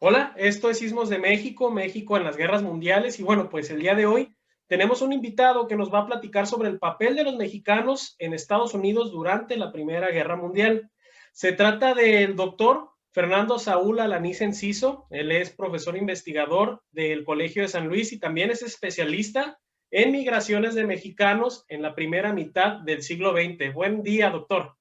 Hola, esto es Sismos de México, México en las guerras mundiales y bueno, pues el día de hoy tenemos un invitado que nos va a platicar sobre el papel de los mexicanos en Estados Unidos durante la Primera Guerra Mundial. Se trata del doctor Fernando Saúl Alanís Enciso. Él es profesor investigador del Colegio de San Luis y también es especialista en migraciones de mexicanos en la primera mitad del siglo XX. Buen día, doctor.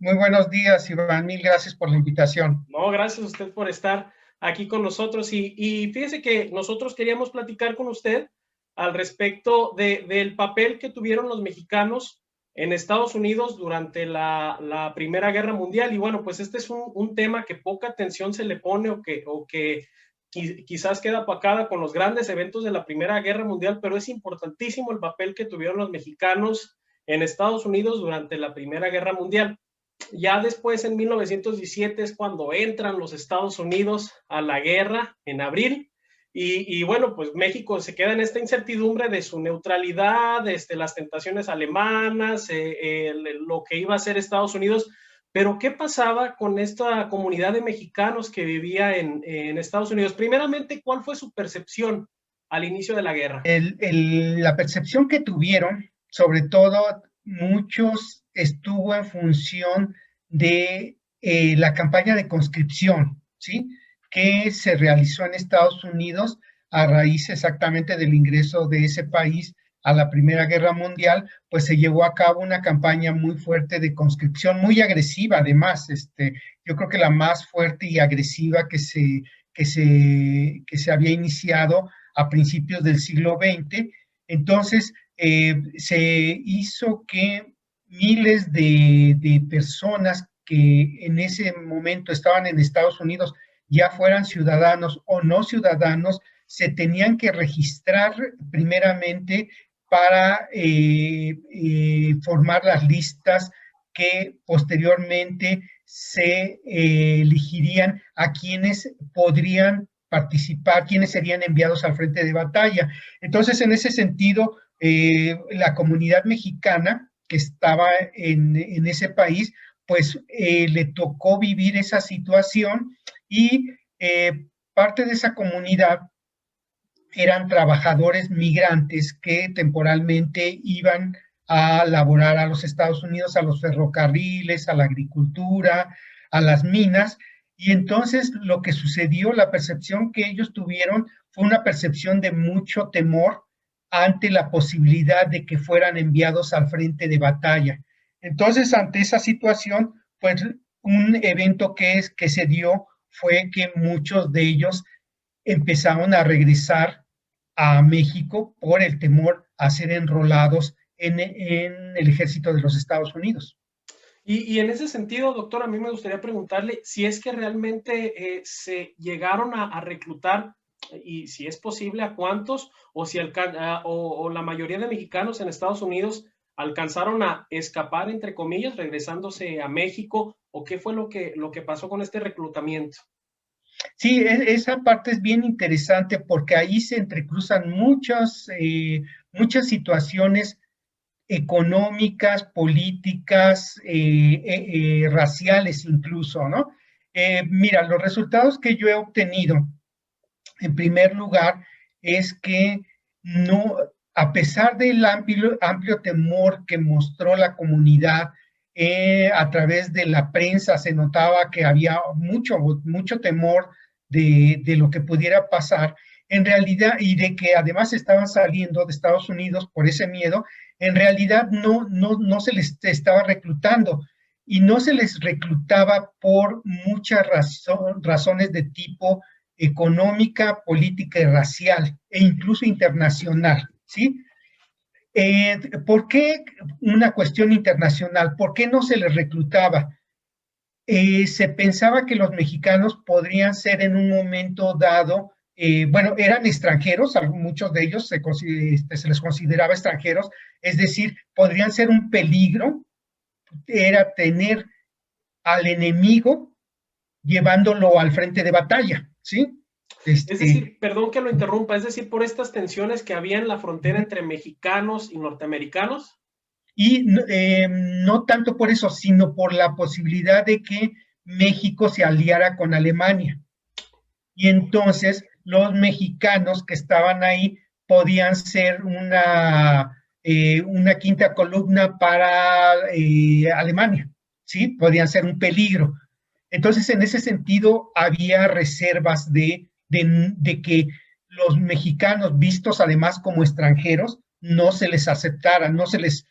Muy buenos días, Iván. Mil gracias por la invitación. No, gracias a usted por estar aquí con nosotros. Y fíjese que nosotros queríamos platicar con usted al respecto del papel que tuvieron los mexicanos en Estados Unidos durante la Primera Guerra Mundial. Y bueno, pues este es un tema que poca atención se le pone o que quizás queda opacada con los grandes eventos de la Primera Guerra Mundial, pero es importantísimo el papel que tuvieron los mexicanos en Estados Unidos durante la Primera Guerra Mundial. Ya después, en 1917, es cuando entran los Estados Unidos a la guerra, en abril, y bueno, pues México se queda en esta incertidumbre de su neutralidad, las tentaciones alemanas, lo que iba a hacer Estados Unidos. Pero ¿qué pasaba con esta comunidad de mexicanos que vivía en Estados Unidos? Primeramente, ¿cuál fue su percepción al inicio de la guerra? La percepción que tuvieron, sobre todo muchos, estuvo en función de la campaña de conscripción, ¿sí? Que se realizó en Estados Unidos a raíz exactamente del ingreso de ese país a la Primera Guerra Mundial, pues se llevó a cabo una campaña muy fuerte de conscripción, muy agresiva además, yo creo que la más fuerte y agresiva que se había iniciado a principios del siglo XX. Entonces, se hizo que miles de personas que en ese momento estaban en Estados Unidos, ya fueran ciudadanos o no ciudadanos, se tenían que registrar primeramente para formar las listas que posteriormente se elegirían a quienes podrían participar, quienes serían enviados al frente de batalla. Entonces, en ese sentido, la comunidad mexicana que estaba en ese país, pues le tocó vivir esa situación y parte de esa comunidad eran trabajadores migrantes que temporalmente iban a laborar a los Estados Unidos, a los ferrocarriles, a la agricultura, a las minas, y entonces lo que sucedió, la percepción que ellos tuvieron fue una percepción de mucho temor ante la posibilidad de que fueran enviados al frente de batalla. Entonces, ante esa situación, pues un evento que se dio fue que muchos de ellos empezaron a regresar a México por el temor a ser enrolados en el ejército de los Estados Unidos. Y en ese sentido, doctor, a mí me gustaría preguntarle si es que realmente se llegaron a reclutar y si es posible a cuántos o si o la mayoría de mexicanos en Estados Unidos alcanzaron a escapar, entre comillas, regresándose a México, o qué fue lo que pasó con este reclutamiento. Sí, esa parte es bien interesante porque ahí se entrecruzan muchas situaciones económicas, políticas, raciales incluso, ¿no? Mira, los resultados que yo he obtenido, en primer lugar, es que no, a pesar del amplio temor que mostró la comunidad a través de la prensa, se notaba que había mucho temor de lo que pudiera pasar, en realidad, y de que además estaban saliendo de Estados Unidos por ese miedo, en realidad no se les estaba reclutando y no se les reclutaba por muchas razones de tipo económica, política y racial e incluso internacional, ¿sí? ¿Por qué una cuestión internacional? ¿Por qué no se les reclutaba? Se pensaba que los mexicanos podrían ser en un momento dado, bueno, eran extranjeros, muchos de ellos se les consideraba extranjeros, es decir, podrían ser un peligro, era tener al enemigo llevándolo al frente de batalla, ¿sí? Es Este, decir, perdón que lo interrumpa, es decir, por estas tensiones que había en la frontera entre mexicanos y norteamericanos. y no tanto por eso, sino por la posibilidad de que México se aliara con Alemania. y entonces los mexicanos que estaban ahí podían ser una quinta columna para Alemania, ¿sí? Podían ser un peligro. Entonces, en ese sentido, había reservas de que los mexicanos, vistos además como extranjeros, no se les aceptara, no se les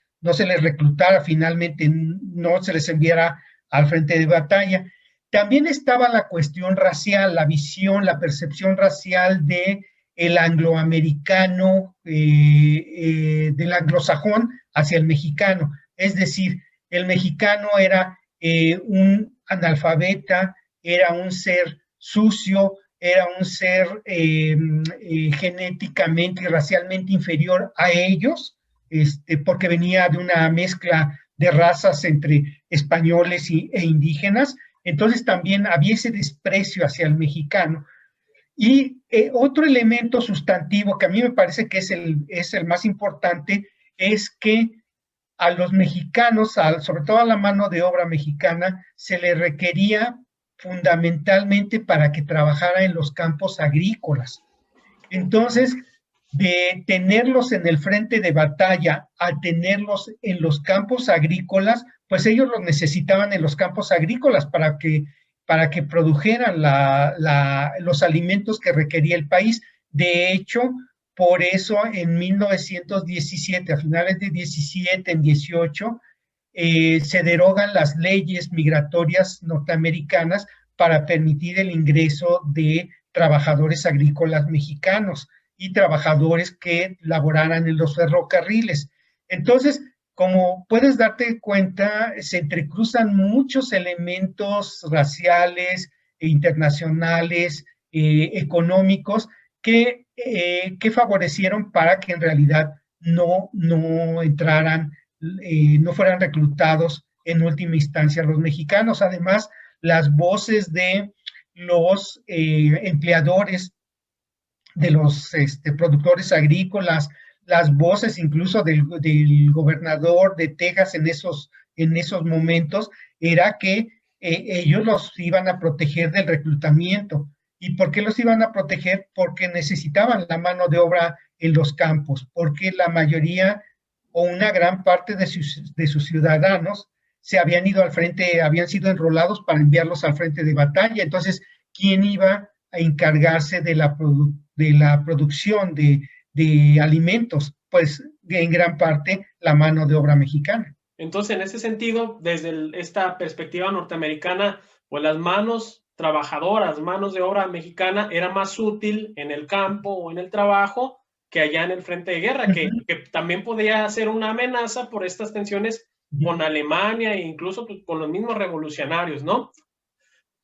reclutara finalmente, no se les enviara al frente de batalla. También estaba la cuestión racial, la visión, la percepción racial de el angloamericano, del anglosajón hacia el mexicano. Es decir, el mexicano era un analfabeta, era un ser sucio, era un ser genéticamente y racialmente inferior a ellos, porque venía de una mezcla de razas entre españoles e indígenas. Entonces también había ese desprecio hacia el mexicano. Y otro elemento sustantivo que a mí me parece que es el más importante es que a los mexicanos, sobre todo a la mano de obra mexicana, se le requería fundamentalmente para que trabajara en los campos agrícolas. Entonces, de tenerlos en el frente de batalla a tenerlos en los campos agrícolas, pues ellos los necesitaban en los campos agrícolas para que produjeran los alimentos que requería el país. De hecho, por eso en 1917, a finales de 17, en 18, se derogan las leyes migratorias norteamericanas para permitir el ingreso de trabajadores agrícolas mexicanos y trabajadores que laboraran en los ferrocarriles. Entonces, como puedes darte cuenta, se entrecruzan muchos elementos raciales, internacionales, económicos, que favorecieron para que en realidad no entraran, no fueran reclutados en última instancia los mexicanos. Además, las voces de los empleadores, de los productores agrícolas, las voces incluso del gobernador de Texas en esos momentos, era que ellos los iban a proteger del reclutamiento. ¿Y por qué los iban a proteger? Porque necesitaban la mano de obra en los campos, porque la mayoría o una gran parte de sus ciudadanos se habían ido al frente, habían sido enrolados para enviarlos al frente de batalla. Entonces, ¿quién iba a encargarse de la producción de alimentos? Pues en gran parte la mano de obra mexicana. Entonces, en ese sentido, desde esta perspectiva norteamericana, pues las manos trabajadoras, manos de obra mexicana, era más útil en el campo o en el trabajo que allá en el frente de guerra, que también podía ser una amenaza por estas tensiones con Alemania e incluso pues, con los mismos revolucionarios, ¿no?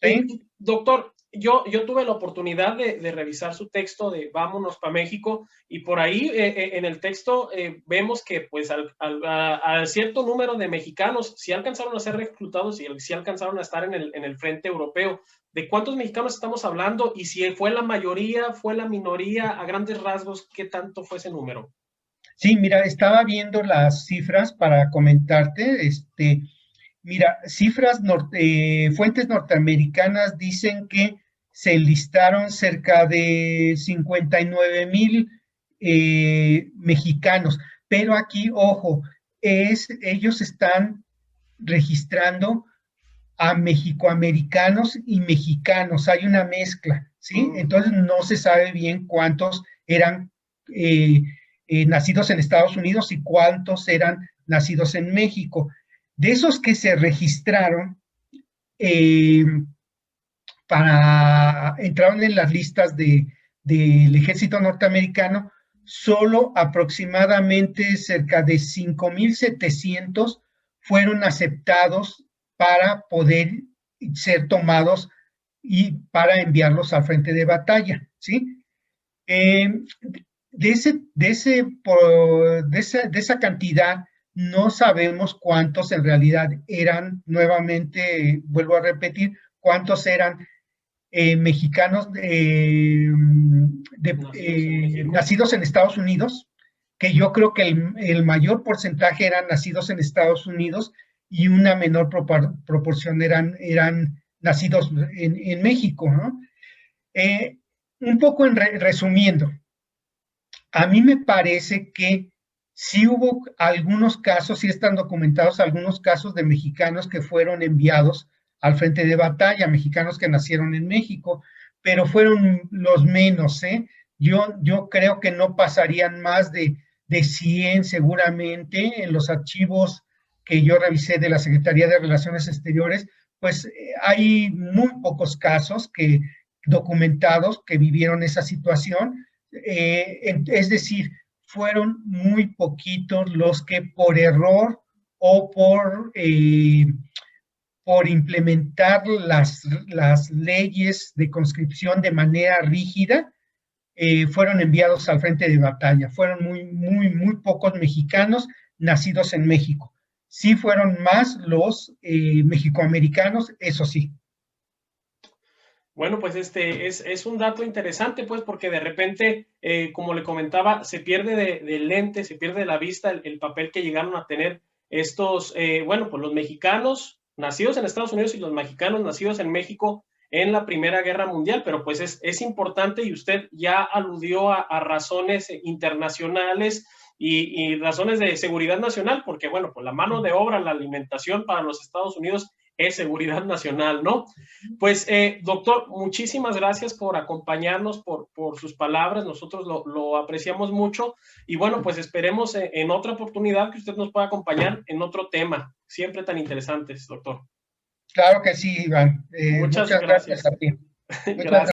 ¿Sí? Doctor, yo tuve la oportunidad de revisar su texto de Vámonos para México, y por ahí en el texto vemos que pues al cierto número de mexicanos sí alcanzaron a ser reclutados y sí alcanzaron a estar en el frente europeo. ¿De cuántos mexicanos estamos hablando? Y si fue la mayoría, fue la minoría, a grandes rasgos, ¿qué tanto fue ese número? Sí, mira, estaba viendo las cifras para comentarte. Mira, fuentes norteamericanas dicen que se enlistaron cerca de 59,000 mexicanos, pero aquí, ojo, ellos están registrando a mexicoamericanos y mexicanos, hay una mezcla, ¿sí? Entonces no se sabe bien cuántos eran nacidos en Estados Unidos y cuántos eran nacidos en México. De esos que se registraron, entraron en las listas del ejército norteamericano, solo aproximadamente cerca de 5,700 fueron aceptados para poder ser tomados y para enviarlos al frente de batalla, ¿sí? De esa cantidad, no sabemos cuántos en realidad eran, nuevamente, vuelvo a repetir, cuántos eran mexicanos nacidos en Estados Unidos, que yo creo que el mayor porcentaje eran nacidos en Estados Unidos y una menor proporción eran nacidos en México, ¿no? un poco resumiendo, a mí me parece que sí hubo algunos casos, sí están documentados algunos casos de mexicanos que fueron enviados al frente de batalla, mexicanos que nacieron en México, pero fueron los menos, ¿eh? Yo creo que no pasarían más de 100 seguramente en los archivos que yo revisé de la Secretaría de Relaciones Exteriores, pues hay muy pocos casos que documentados que vivieron esa situación, es decir, fueron muy poquitos los que por error o por implementar las leyes de conscripción de manera rígida, fueron enviados al frente de batalla. Fueron muy pocos mexicanos nacidos en México. Sí fueron más los mexicoamericanos, eso sí. Bueno, pues es un dato interesante, pues, porque de repente, como le comentaba, se pierde de lente, se pierde de la vista el papel que llegaron a tener estos, bueno, pues los mexicanos nacidos en Estados Unidos y los mexicanos nacidos en México en la Primera Guerra Mundial, pero pues es importante y usted ya aludió a razones internacionales y razones de seguridad nacional, porque bueno, pues la mano de obra, la alimentación para los Estados Unidos es seguridad nacional, ¿no? Pues, doctor, muchísimas gracias por acompañarnos, por sus palabras, nosotros lo apreciamos mucho y bueno, pues esperemos en otra oportunidad que usted nos pueda acompañar en otro tema, siempre tan interesantes, doctor. Claro que sí, Iván. Muchas Muchas gracias gracias. a ti. Muchas Gracias.